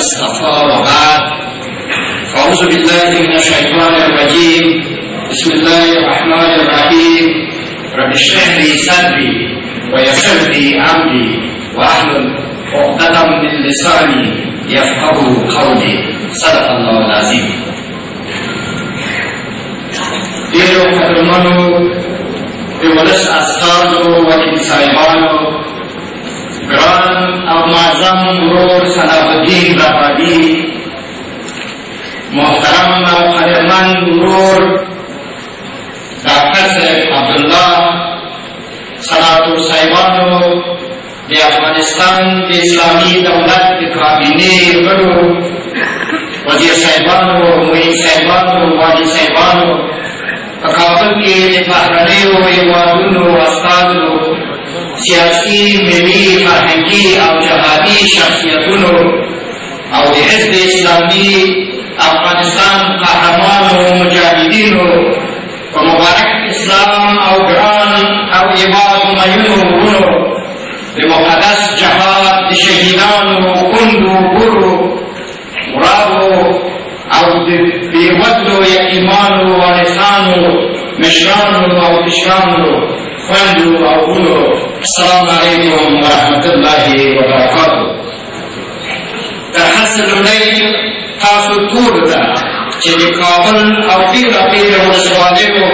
المصطفى وبعد. أعوذ بالله من الشيطان الرجيم. بسم الله الرحمن الرحيم. رب اشرح لي صدري ويسر لي أمري واحلل عقدة من لساني يفقهوا قولي. صدق الله العظيم. ډېرو قدرمنو د ولس استازو وکیل صاحبانو، ګران او معظم ورور صلاح الدین ربابي، محترم او قدرمند ورور ډاکټر صاحب عبدالله، سناتور صاحبانو، د افغانستان د اسلامي دولت د کابینې غړو، وزیر صاحبانو، معین صاحبانو، والي صاحبانو، په کابل کې د بهرنیو هېوادونو استازو، سیاسي، ملي، فرهنګي او جهادي شخصیتونو او د حزب اسلامي افغانستان قهرمانو مجاهدینو، په مبارک اسلام او ګران او عباد مینو وروڼو، د مقدس جهاد د شهیدانو کندو ګورو، وراو او د بېوزلو یتیمانو، وارثانو، مشرانو او کشرانو، خویندو او وروڼو، السلام علیکم ورحمة الله وبرکاتو. تر هر څه لومړی تاسو ټولو ته چې د کابل او بېلابېلو ولسوالیو،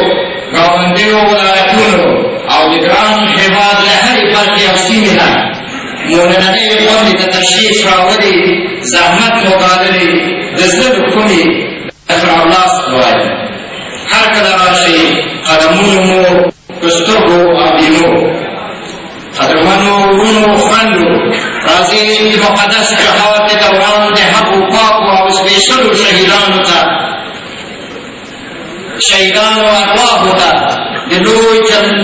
ګاونډیو ولایتونو او د ګران هېواد له هرې برخې او سیمې نه مو نننۍ غونډې ته تشریف راوړي، زحمت مو ګاللي، د زړه له کومې اخر لاس ووایم. هر کله راشئ، قدمونو مو په سترګو آبینو. قدرمنو وروڼو، خویندو، راځئ د مقدس جهاد د دوران د هغو پاکو او سپېڅلو شهیدانو ته، شهیدانو ارواحو ته د لوی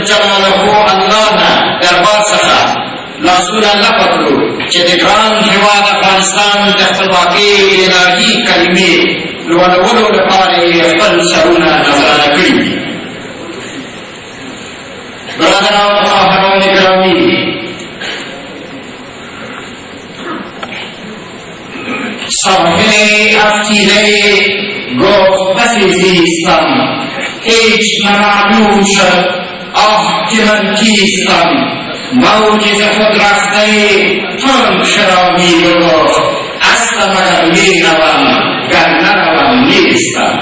جلاله الله نه دربار څخه لاسونه لپه کړو چې د ګران هېواد افغانستان د خپلواکۍ الهي کلمې لوړولو لپاره یې خپل سرونه نذرانه کړي دي. برادران و خواهران گرامی، ساحل افکیده گفت بسی زیستم، هیچ نمعلوم شد آه که من کیستم. موج ز خود رفته تند شرابی بگفت اصلا مگر می روم گر نروم نیستم.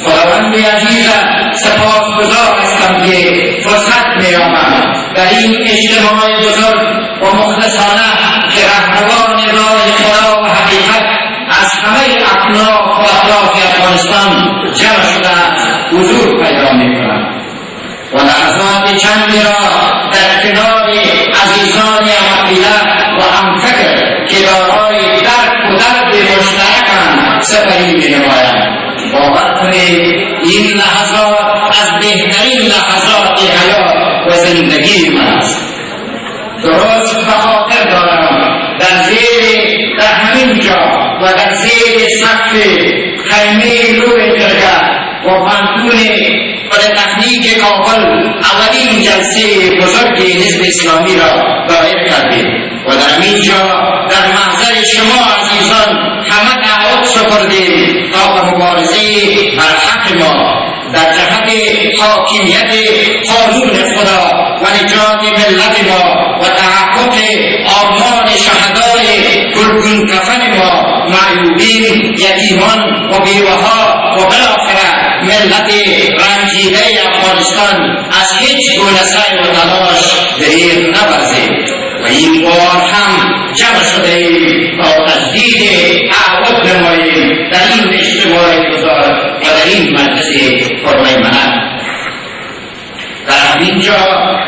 خداوند عزیزم، سپاسگزار هستم که فرصت می‌یابم در این اجتماع بزرگ و مخلصانه که رهروان راه خدا و حقیقت از همه اکناف و اطراف افغانستان جمع شده حضور پیدا می‌کنم و لحظات چندی را در کنار عزیزان عقیده و همفکر که دارای درک و درد مشترکند سپری می‌نمایم. باور کنید این لحظات از بهترین لحظات حیات و زندگی من است. درست به خاطر دارم در همین جا و در زیر سقف خیمه روی جرگه و پانتون پلیتکنیک کابل اولین جلسه بزرگ حزب اسلامی را برآورد کردیم و در همین جا در محضر شما عزیزان همه دعوت سپردیم تا به مبارزه بر حق ما در جهت حاکمیت قانون خدا و نجات ملت ما و تحقق آرمان شهدای گلگون کفن ما، معیوبین، یتیمان و بیوه‌ها و بالاخره ملت رنجیده افغانستان از هیچ گونه سعی و تلاش دریغ نورزیم و این بار هم جمع شده ایم تا تجدید تعهد نماییم در این اجتماع بزرگ و در این مجلس پرمیمنت. در همین جا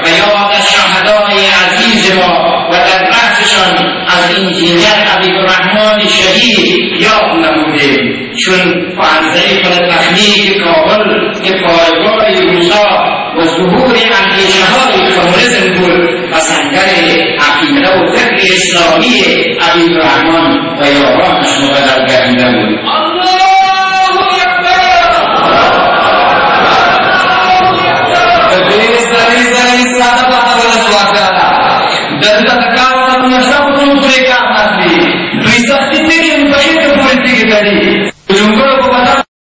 به یاد شهدای عزیز ما و در بحثشان از انجینیر عبیدالرحمن شهید یاد نمودیم، چون پانزده پلیتکنیک کابل که پایگاه روسا و ظهور اندیشه‌های کمونیسم بود و سنگر عقیده و فکر اسلامی عبیدالرحمن و